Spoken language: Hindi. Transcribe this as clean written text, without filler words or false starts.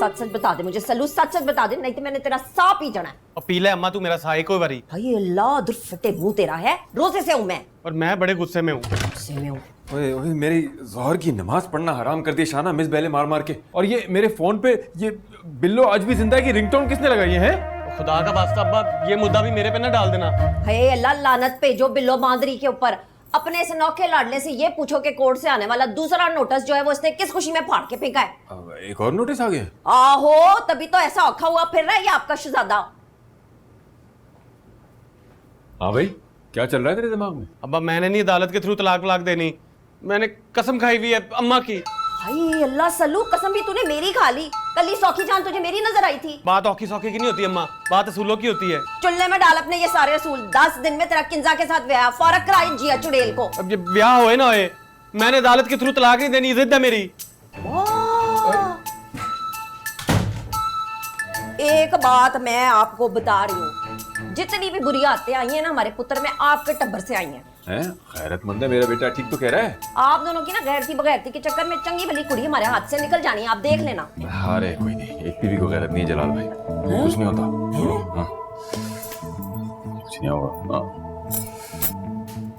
सच सच बता दे मुझे सलू, सच सच बता दे, नहीं तो मैंने तेरा साह पी जाना है। और पी ले अम्मा तू मेरा साह एक बारी। भाई अल्लाह उधर फटे मुंह तेरा है, रोजे से हूं मैं। और मैं बड़े गुस्से में हूँ। गुस्से में हूं। ओए ओए मेरी ज़ोहर की नमाज पढ़ना हराम कर दी शाना, मिस बेले मार मार के। और ये मेरे फोन पे ये बिल्लो आज भी जिंदा है की रिंगटोन किसने लगाई है? खुदा का वास्ता अब्बा ये मुद्दा भी मेरे पे ना डाल देना। हे अल्लाह लानत भेजो बिल्लो बांदरी के ऊपर। अपने इस नौखे लाडले से ये पूछो कि कोर्ट से आने वाला दूसरा नोटिस जो है वो इसने किस खुशी में फाड़ के फेंका है। अब एक और नोटिस आ गया? आहो तभी तो ऐसा औखा हुआ फिर रहा है ये आपका शहजादा। हाँ भाई क्या चल रहा है तेरे दिमाग में? अब्बा मैंने नहीं अदालत के थ्रू तलाक वलाक देनी, मैंने कसम खाई हुई है अम्मा की। भाई अल्लाह सल्लू कसम भी तूने मेरी खा ली, कल सौखी जान तुझे मेरी नजर आई थी। बात औखी सौखी की नहीं होती अम्मा, बात असूलों की होती है। चुल्ले में डाल अपने ये सारे असूल। 10 दिन में तेरा किंजा के साथ ब्याह, फौरन कराई जिया चुड़ैल को। अब ये ब्याह होए ना होए, मैंने अदालत के थ्रू तलाक नहीं देनी, जिद है मेरी। एक बात मैं आपको बता रही हूँ, जितनी भी बुरी आदतें आई हैं ना हमारे पुत्र में, आपके टब्बर से आई हैं। खैरतमंद है मेरा बेटा, ठीक तो कह रहा है। आप दोनों की ना गैरती बगैरती के चक्कर में चंगी भली कुड़ी हमारे हाथ से निकल जानी है, आप देख लेना। अरे कोई नहीं, एक बीवी को गैरत नहीं है जलाल भाई, कुछ नहीं होता। हाँ। कुछ नहीं होगा।